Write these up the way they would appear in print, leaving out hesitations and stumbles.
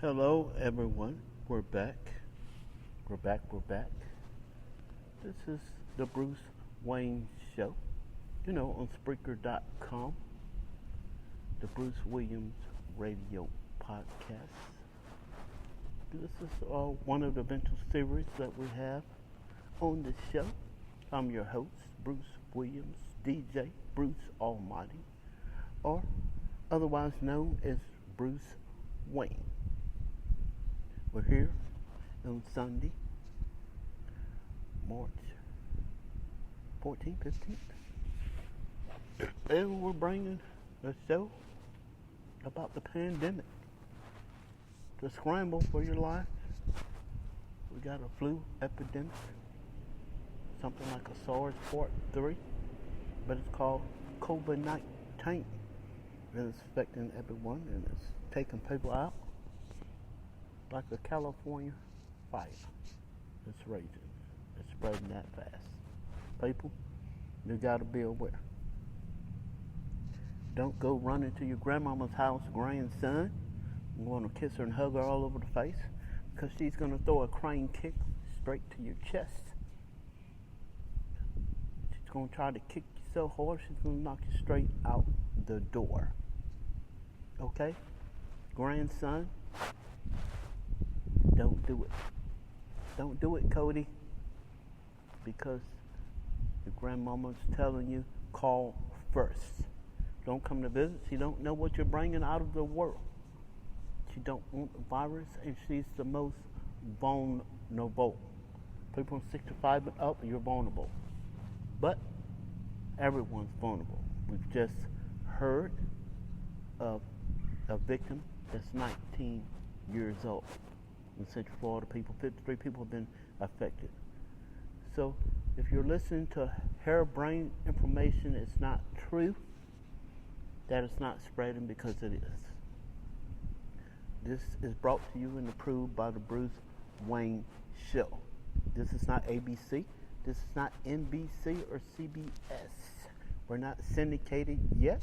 Hello, everyone. We're back. We're back. This is the Bruce Wayne Show, on Spreaker.com, the Bruce Williams Radio Podcast. This is one of the eventual series that we have on the show. I'm your host, Bruce Williams, DJ Bruce Almighty, or otherwise known as Bruce Wayne. We're here on Sunday, March 14th, 15th, and we're bringing a show about the pandemic, the scramble for your life. We got a flu epidemic, something like a SARS Part 3, but it's called COVID-19, and it's affecting everyone, and it's taking people out like a California fire. It's raging. It's spreading that fast. People, you gotta be aware. Don't go running to your grandmama's house, grandson. You want to kiss her and hug her all over the face, because she's gonna throw a crane kick straight to your chest. She's gonna try to kick you so hard she's gonna knock you straight out the door. Okay? Grandson, don't do it. Don't do it, Cody, because your grandmama's telling you, call first. Don't come to visit. She don't know what you're bringing out of the world. She don't want the virus, and she's the most vulnerable. People 65 and up, you're vulnerable. But everyone's vulnerable. We've just heard of a victim that's 19 years old. In Central Fla, 53 people have been affected. So if you're listening to harebrained information, it's not true. That is not spreading, because it is. This is brought to you and approved by the Bruce Wayne Show. This is not ABC. This is not NBC or CBS. We're not syndicated yet.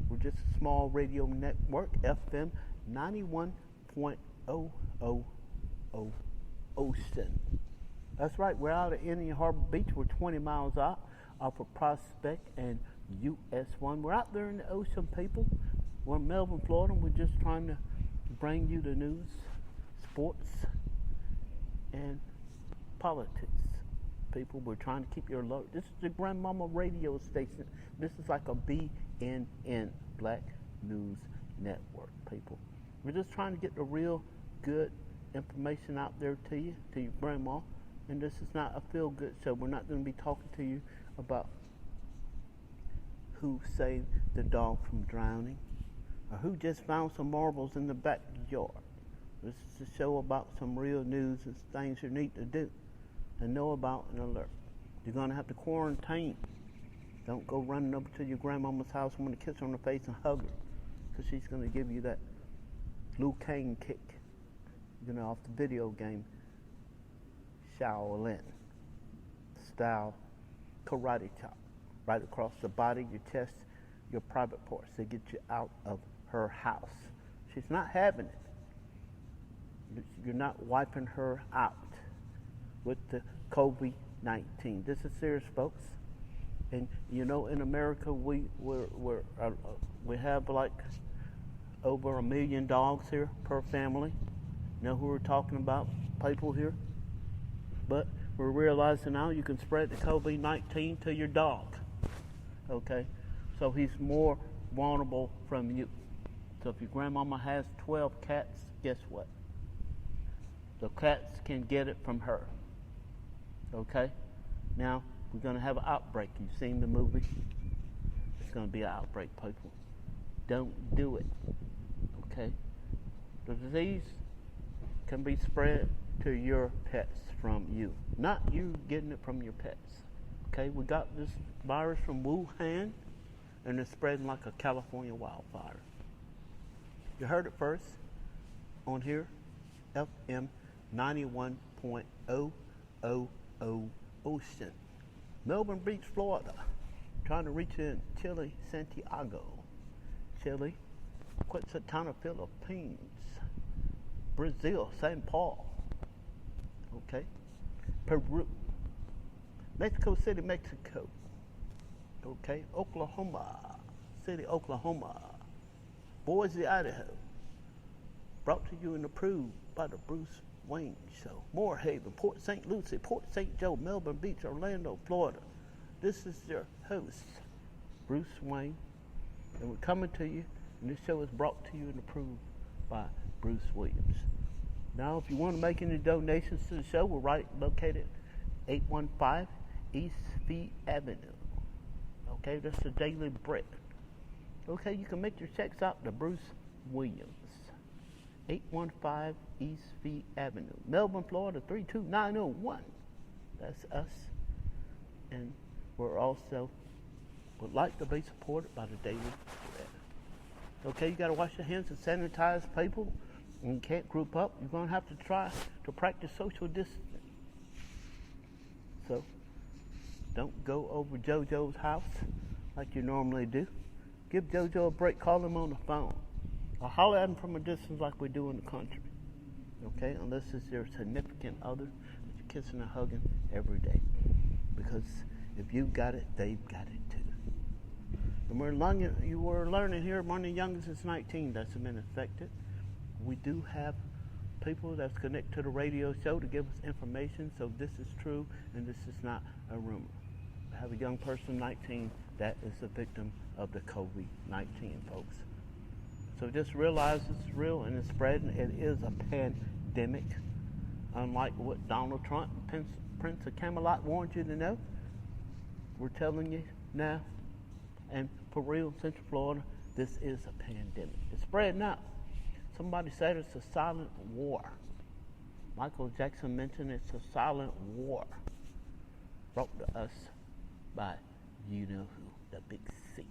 We're just a small radio network, FM 91.000 Ocean. That's right, we're out of Indian Harbor Beach. We're 20 miles out off of Prospect and US 1. We're out there in the ocean, people. We're in Melbourne, Florida. We're just trying to bring you the news, sports, and politics. People, we're trying to keep you alert. This is the Grandmama radio station. This is like a BNN, Black News Network, people. We're just trying to get the real good information out there to you, to your grandma. And this is not a feel-good show. We're not going to be talking to you about who saved the dog from drowning, or who just found some marbles in the backyard. This is a show about some real news and things you need to do and know about and alert. You're going to have to quarantine. Don't go running over to your grandmama's house and want to kiss her on the face and hug her, because she's going to give you that Liu Kang kick, off the video game Shaolin style karate chop, right across the body, your chest, your private parts, to get you out of her house. She's not having it. You're not wiping her out with the COVID-19. This is serious, folks. And in America, we have like over 1 million dogs here per family. You know who we're talking about? People here. But we're realizing now you can spread the COVID-19 to your dog. Okay? So he's more vulnerable from you. So if your grandmama has 12 cats, guess what? The cats can get it from her. Okay? Now, we're going to have an outbreak. You've seen the movie? It's going to be an outbreak, people. Don't do it. Okay? The disease can be spread to your pets from you, not you getting it from your pets. Okay, we got this virus from Wuhan, and it's spreading like a California wildfire. You heard it first on here, FM 91.000 Ocean, Melbourne Beach, Florida. Trying to reach in Chile, Santiago, Chile, Quetzalcoatl, Philippines, Brazil, St. Paul. Okay. Peru. Mexico City, Mexico. Okay. Oklahoma City, Oklahoma. Boise, Idaho. Brought to you and approved by the Bruce Wayne Show. Moorhaven, Port St. Lucie, Port St. Joe, Melbourne Beach, Orlando, Florida. This is your host, Bruce Wayne, and we're coming to you, and this show is brought to you and approved by Bruce Williams. Now, if you want to make any donations to the show, we're located 815 East V Avenue. Okay, that's the Daily Bread. Okay, you can make your checks out to Bruce Williams. 815 East V Avenue, Melbourne, Florida, 32901. That's us. And we're also would like to be supported by the Daily Bread. Okay, you got to wash your hands and sanitize people. And you can't group up. You're going to have to try to practice social distancing. So, don't go over JoJo's house like you normally do. Give JoJo a break. Call him on the phone. Or holler at him from a distance like we do in the country. Okay? Unless it's your significant other that you're kissing and hugging every day. Because if you've got it, they've got it too. And you were learning here, one of the youngest is 19 that's been affected. We do have people that's connected to the radio show to give us information, so this is true and this is not a rumor. I have a young person, 19, that is a victim of the COVID-19, folks. So just realize it's real and it's spreading. It is a pandemic, unlike what Donald Trump and Prince of Camelot warned you to know. We're telling you now, and for real, Central Florida, this is a pandemic. It's spreading out. Somebody said it's a silent war. Michael Jackson mentioned it's a silent war. Brought to us by you-know-who, the Big C.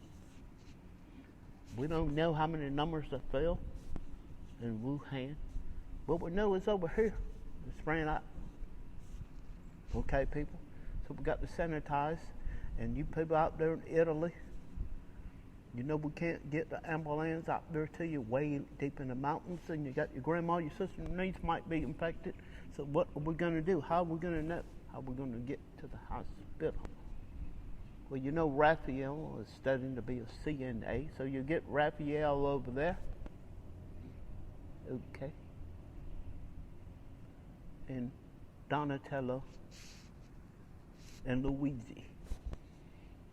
We don't know how many numbers that fell in Wuhan, but we know it's over here. It's spreading out. Okay, people? So we got to sanitize, and you people out there in Italy, you know we can't get the ambulance out there to you way deep in the mountains, and you got your grandma, your sister, your niece might be infected. So what are we going to do? How are we going to know? How are we going to get to the hospital? Well, you know Raphael is studying to be a CNA, so you get Raphael over there. Okay. And Donatello and Luigi.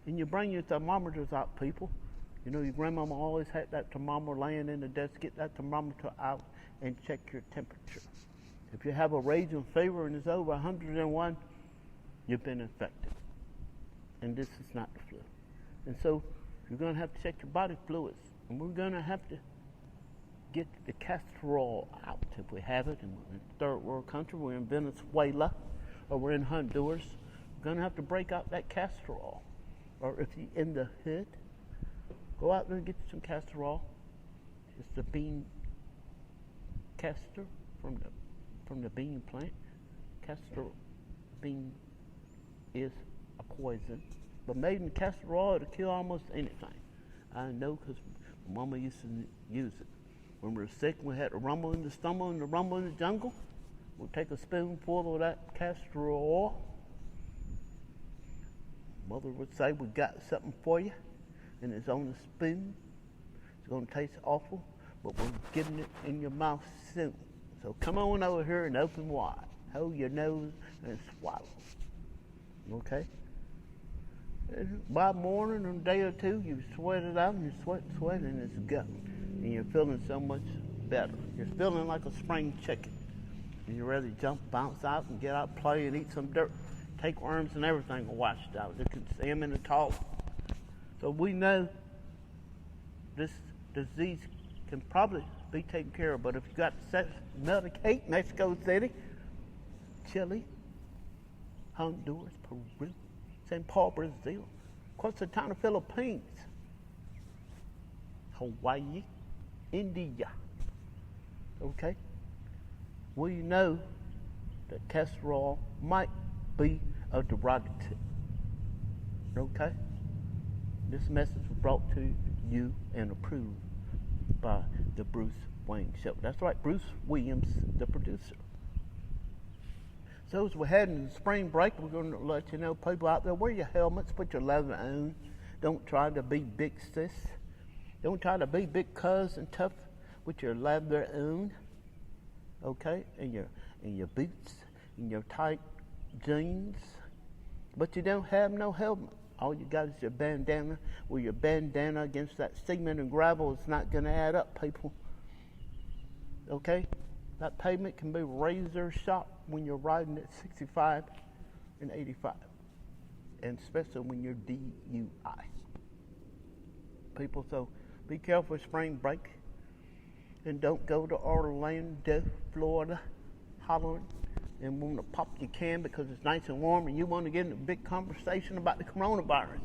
And you bring your thermometers out, people. You know, your grandmama always had that thermometer laying in the desk. Get that thermometer out and check your temperature. If you have a raging fever and it's over 101, you've been infected. And this is not the flu. And so you're going to have to check your body fluids. And we're going to have to get the castor oil out if we have it. And we're in a third world country. We're in Venezuela or we're in Honduras. We're going to have to break out that castor oil. Or if you're in the hood, go out there and get you some castor oil. It's the bean castor from the bean plant. Castor bean is a poison, but made in castor oil to kill almost anything. I know because Mama used to use it. When we were sick, we had to rumble in the stomach and the rumble in the jungle. We'd take a spoonful of that castor oil. Mother would say, we got something for you, and it's on the spoon. It's going to taste awful, but we're getting it in your mouth soon. So come on over here and open wide. Hold your nose and swallow. Okay? And by morning or a day or two, you sweat it out and you sweat, and it's gone. And you're feeling so much better. You're feeling like a spring chicken. And you're ready to jump, bounce out, and get out, play, and eat some dirt. Take worms and everything washed out. You can see them in the toilet. So we know this disease can probably be taken care of, but if you got to medicate, Mexico City, Chile, Honduras, Peru, St. Paul, Brazil, across the town of Philippines, Hawaii, India. Okay? We know that castor oil might be a derogative. Okay? This message was brought to you and approved by the Bruce Wayne show. That's right, Bruce Williams, the producer. So as we're heading to spring break, we're going to let you know, people out there, wear your helmets, put your leather on. Don't try to be big sis. Don't try to be big cuz and tough with your leather on. Okay? And your boots and your tight jeans. But you don't have no helmet. All you got is your bandana. Well, your bandana against that cement and gravel is not going to add up, people. Okay? That pavement can be razor sharp when you're riding at 65 and 85. And especially when you're DUI. People, so be careful spring break. And don't go to Orlando, Florida, hollering and want to pop your can because it's nice and warm and you want to get in a big conversation about the coronavirus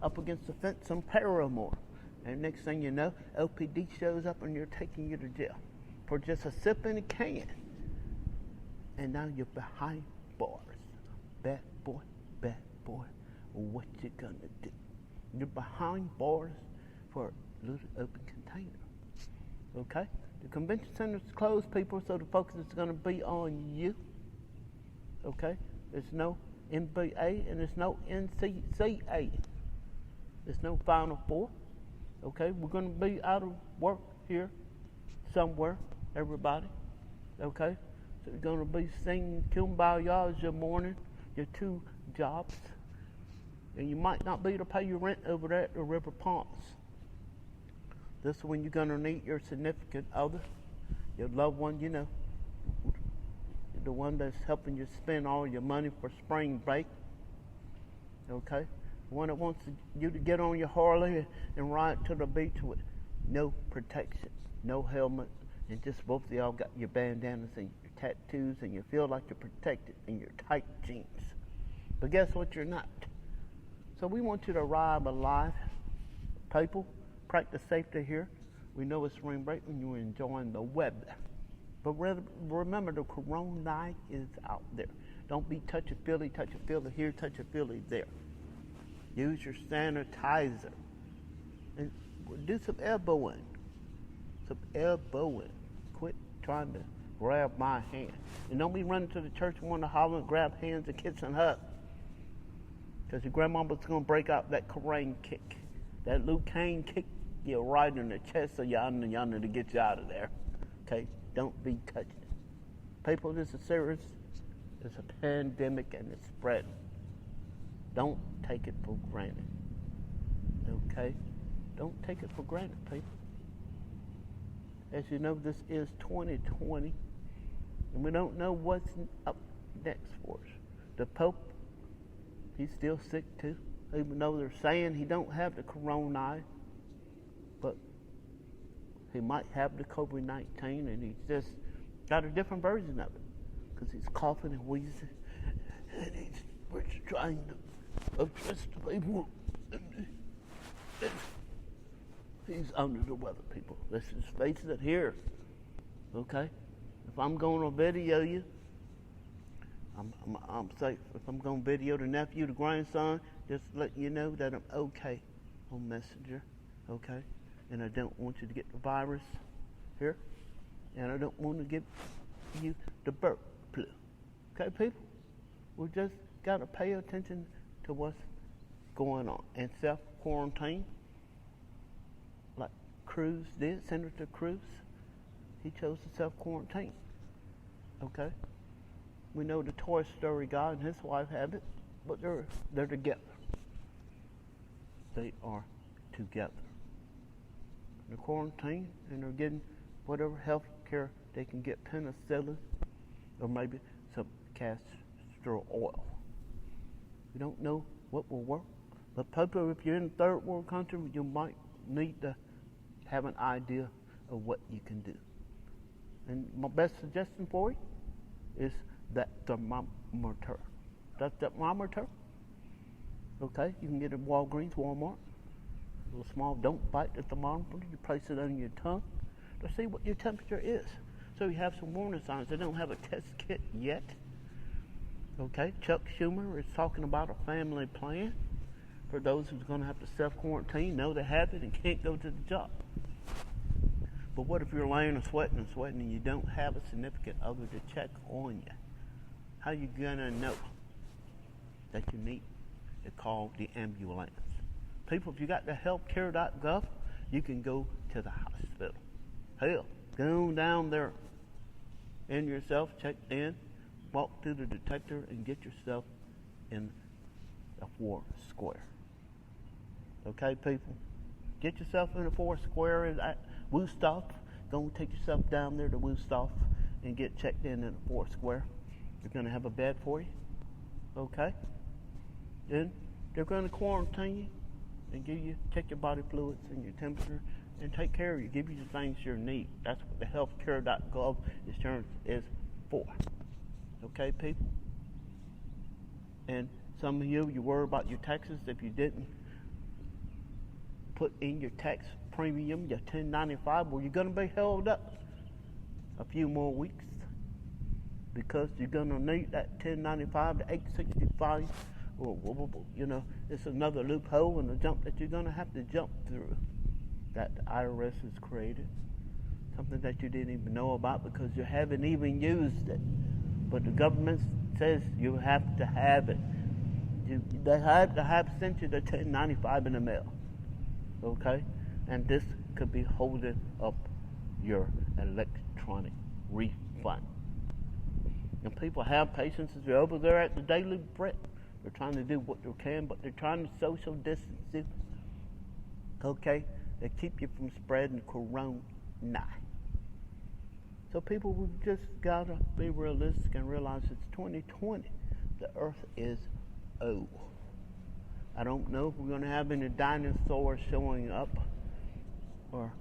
up against the fence on Paramore. And next thing you know, LPD shows up and you're taking you to jail for just a sip in a can. And now you're behind bars. Bad boy, what you gonna do? You're behind bars for a little open container. Okay? The convention center's closed, people, so the focus is gonna be on you. Okay? There's no NBA and there's no NCAA. There's no Final Four. Okay? We're gonna be out of work here somewhere, everybody. Okay? So you're gonna be singing Kumbaya as your morning, your 2 jobs. And you might not be able to pay your rent over there at the River Ponds. This is when you're gonna need your significant other, your loved one, you know, the one that's helping you spend all your money for spring break. Okay? The one that wants you to get on your Harley and ride to the beach with no protection, no helmet, and just both of y'all got your bandanas and your tattoos and you feel like you're protected in your tight jeans. But guess what, you're not. So we want you to arrive alive. People, practice safety here. We know it's spring break when you're enjoying the weather. But remember, the corona is out there. Don't be touchy-feely here, touchy-feely there. Use your sanitizer. And do some elbowing. Quit trying to grab my hand. And don't be running to the church and want to holler and grab hands and kiss and hug. Because your grandmama's going to break out that Korean kick. That Luke Kane kick you right in the chest of yonder to get you out of there. Okay? Don't be touching it. People, this is serious. It's a pandemic and it's spreading. Don't take it for granted. Okay? Don't take it for granted, people. As you know, this is 2020, and we don't know what's up next for us. The Pope, he's still sick too, even though they're saying he don't have the corona, but he might have the COVID-19, and he's just got a different version of it, because he's coughing and wheezing, and we're trying to address the people. He's under the weather, people. Let's just face it here. Okay? If I'm going to video you, I'm safe. If I'm going to video the nephew, the grandson, just let you know that I'm okay on Messenger. Okay? And I don't want you to get the virus here. And I don't want to give you the bird flu. Okay, people? We just got to pay attention to what's going on. And self-quarantine. Cruz did, Senator Cruz, he chose to self-quarantine. Okay? We know the Toy Story guy and his wife have it, but they're together. They are together. They're quarantined and they're getting whatever health care they can get, penicillin or maybe some castor oil. We don't know what will work, but people, if you're in a third world country, you might need to have an idea of what you can do. And my best suggestion for you is that thermometer. That thermometer, okay, you can get it at Walgreens, Walmart. A little small, don't bite the thermometer. You place it on your tongue to see what your temperature is. So you have some warning signs. They don't have a test kit yet. Okay, Chuck Schumer is talking about a family plan for those who's going to have to self-quarantine, know they have it, and can't go to the job. But what if you're laying and sweating and you don't have a significant other to check on you? How you gonna know that you need to call the ambulance? People, if you got the healthcare.gov, you can go to the hospital. Hell, go down there and yourself, check in, walk through the detector and get yourself in a 4 square. Okay, people? Get yourself in a 4 square at Woostoff. Go and take yourself down there to Woostoff and get checked in a 4 square. They're going to have a bed for you. Okay? Then they're going to quarantine you and check your body fluids and your temperature and take care of you, give you the things you need. That's what the healthcare.gov is for. Okay, people? And some of you worry about your taxes if you didn't put in your tax premium, your 1095. Well, you're going to be held up a few more weeks because you're going to need that 1095 to 865. You know, it's another loophole and a jump that you're going to have to jump through that the IRS has created. Something that you didn't even know about because you haven't even used it. But the government says you have to have it. They have to have sent you the 1095 in the mail. Okay? And this could be holding up your electronic refund. And people have patience as they're over there at the Daily Bread. They're trying to do what they can, but they're trying to social distance you. Okay? They keep you from spreading corona. So people, we've just got to be realistic and realize it's 2020. The earth is old. I don't know if we're going to have any dinosaurs showing up or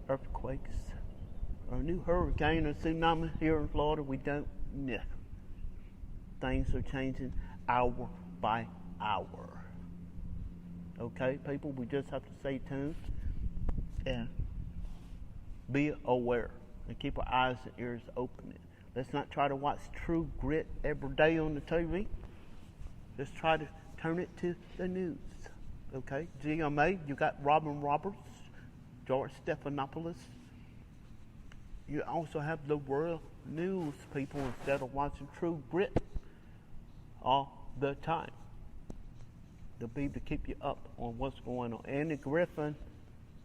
earthquakes or a new hurricane or tsunami here in Florida. We don't know. Things are changing hour by hour. Okay, people, we just have to stay tuned and be aware and keep our eyes and ears open. Let's not try to watch True Grit every day on the TV. Let's try to turn it to the news. Okay, GMA, you got Robin Roberts, George Stephanopoulos. You also have the world news people instead of watching True Grit all the time. They'll be to keep you up on what's going on. Andy Griffin,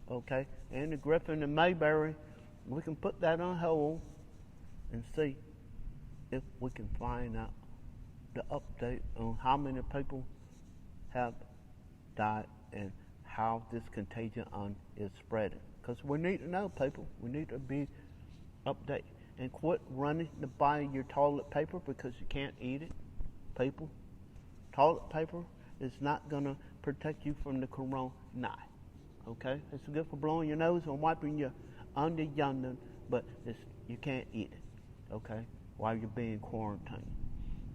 okay, Andy Griffin and Mayberry, we can put that on hold and see if we can find out the update on how many people have died and how this contagion is spreading. Because we need to know, people. We need to be updated. And quit running to buy your toilet paper because you can't eat it. People, toilet paper is not going to protect you from the corona. Okay? It's good for blowing your nose and wiping your under yonder, but you can't eat it. Okay? While you're being quarantined.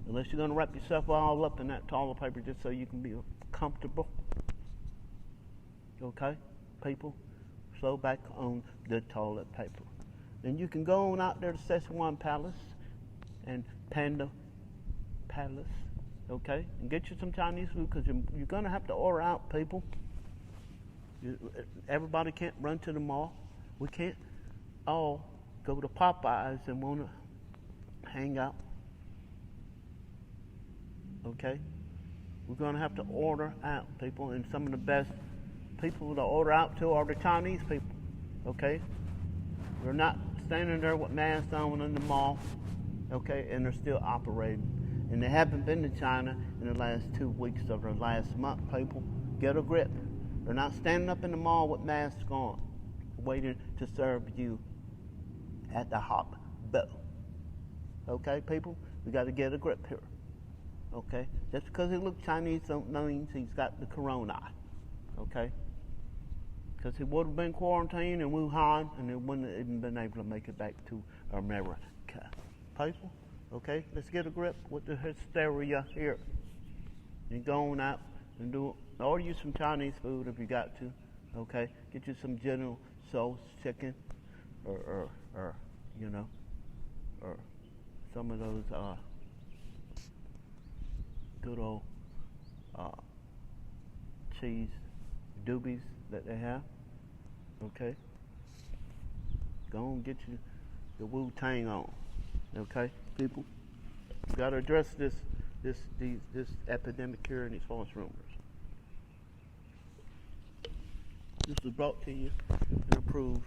Unless you're going to wrap yourself all up in that toilet paper just so you can be comfortable. Okay? People, slow back on the toilet paper. Then you can go on out there to Szechuan Palace and Panda Palace, okay? And get you some Chinese food because you're going to have to order out, people. Everybody can't run to the mall. We can't all go to Popeyes and want to hang out, okay? We're going to have to order out, people, and some of the best people to order out to are the Chinese people, okay? They're not standing there with masks on in the mall, okay, and they're still operating. And they haven't been to China in the last 2 weeks of the last month, people. Get a grip. They're not standing up in the mall with masks on, waiting to serve you at the hop bow. Okay, people? We got to get a grip here. Okay? Just because he looks Chinese don't mean he's got the corona. Okay? Because he would have been quarantined in Wuhan and he wouldn't have even been able to make it back to America. People, okay, let's get a grip with the hysteria here. And go on out and order you some Chinese food if you got to. Okay, get you some General Tso's chicken, or you know, or some of those good old cheese doobies that they have. Okay, Go on, get you the Wu-Tang on. Okay, people? You got to address this epidemic here in these false rumors. This is brought to you and approved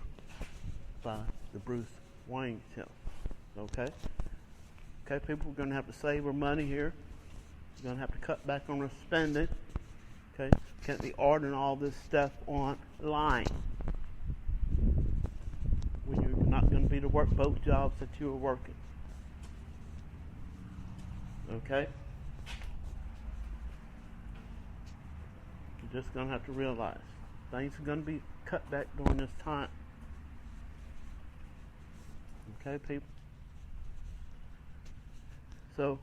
by the Bruce Wayne Show. Okay? Okay, people, we're going to have to save our money here. We're going to have to cut back on our spending. Okay? Can't be ordering all this stuff online when you're not going to be to work both jobs that you are working. Okay? You're just going to have to realize things are going to be cut back during this time. Okay, people? So,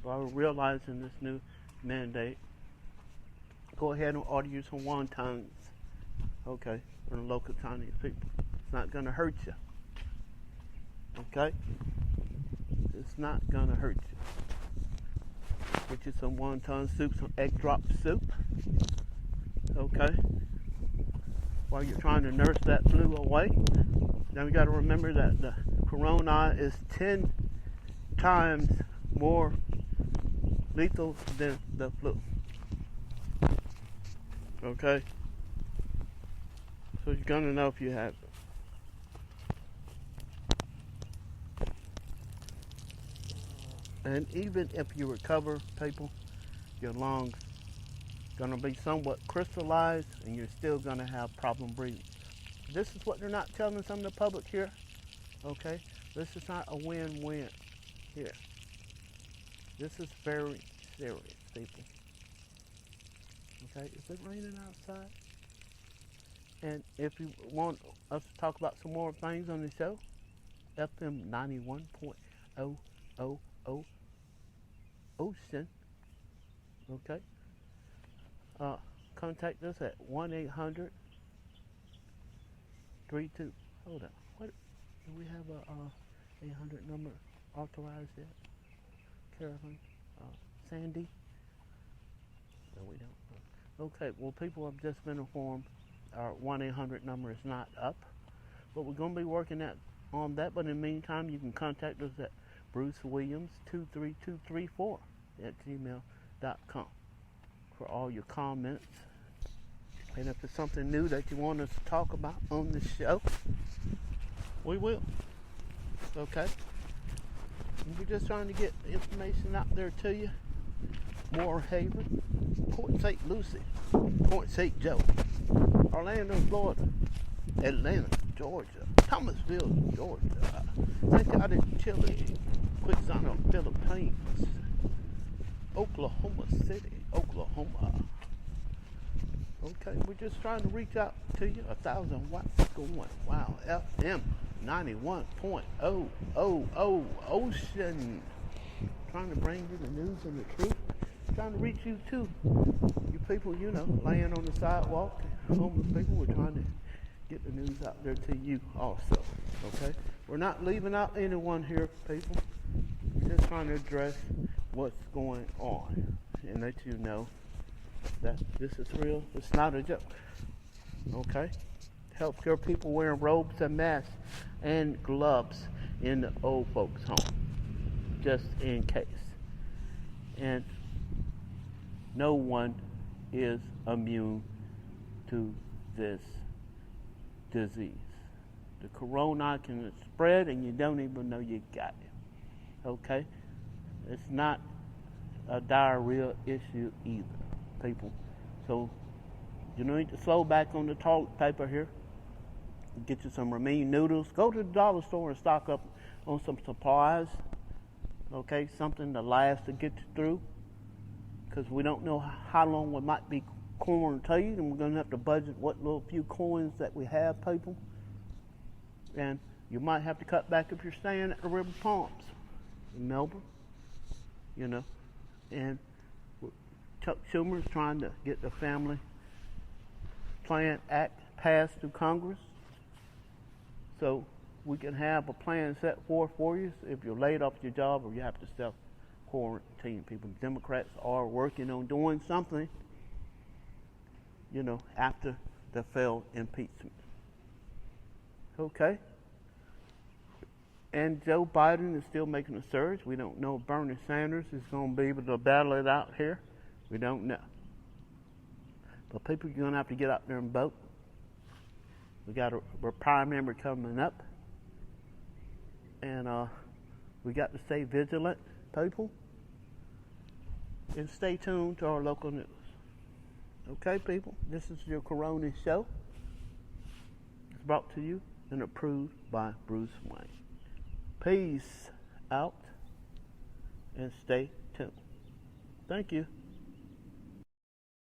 while we're realizing this new mandate, go ahead and order you some wontons, okay, from the local Chinese people. It's not going to hurt you. Okay? It's not going to hurt you. Get you some wonton soup, some egg drop soup. Okay? While you're trying to nurse that flu away. Now we got to remember that the corona is 10 times more lethal than the flu. Okay? So you're going to know if you have it. And even if you recover, people, your lungs going to be somewhat crystallized and you're still going to have problem breathing. This is what they're not telling some of the public here. Okay? This is not a win-win here. This is very serious, people. Okay? Is it raining outside? And if you want us to talk about some more things on the show, FM 91.000 Ocean. Okay? Contact us at 1-800-32. Hold on. What? Do we have a 800 number authorized yet? Carolyn? Sandy? No, we don't. Okay, well, people have just been informed our 1-800 number is not up. But we're going to be working on that. But in the meantime, you can contact us at BruceWilliams23234 at gmail.com for all your comments. And if it's something new that you want us to talk about on the show, we will. Okay? And we're just trying to get information out there to you. Moore Haven, Port St. Lucie, Port St. Joe, Orlando, Florida, Atlanta, Georgia, Thomasville, Georgia, St. Out in Chile, Quixano, Philippines, Oklahoma City, Oklahoma. Okay, we're just trying to reach out to you. 1,000 watts going. Wow, FM 91.000 Ocean. Trying to bring you the news and the truth. Trying to reach you too. You people, you know, laying on the sidewalk, homeless people. We're trying to get the news out there to you also. Okay? We're not leaving out anyone here, people. We're just trying to address what's going on and let you know that this is real. It's not a joke. Okay? Healthcare people wearing robes and masks and gloves in the old folks' home, just in case. And no one is immune to this disease. The corona can spread and you don't even know you got it. Okay? It's not a diarrhea issue either, people. So you need to slow back on the toilet paper here. Get you some ramen noodles. Go to the dollar store and stock up on some supplies. Okay? Something to last to get you through. Because we don't know how long we might be quarantined, and we're going to have to budget what little few coins that we have, people. And you might have to cut back if you're staying at the River Palms in Melbourne, you know. And Chuck Schumer is trying to get the Family Plan Act passed through Congress, so we can have a plan set forth for you if you're laid off your job or you have to self-quarantine. People, Democrats are working on doing something, you know, after the failed impeachment. Okay? And Joe Biden is still making a surge. We don't know if Bernie Sanders is going to be able to battle it out here. We don't know. But people are going to have to get out there and vote. We got a primary coming up. And we got to stay vigilant, people. And stay tuned to our local news. Okay, people? This is your Corona Show. It's brought to you and approved by Bruce Wayne. Peace out and stay tuned. Thank you.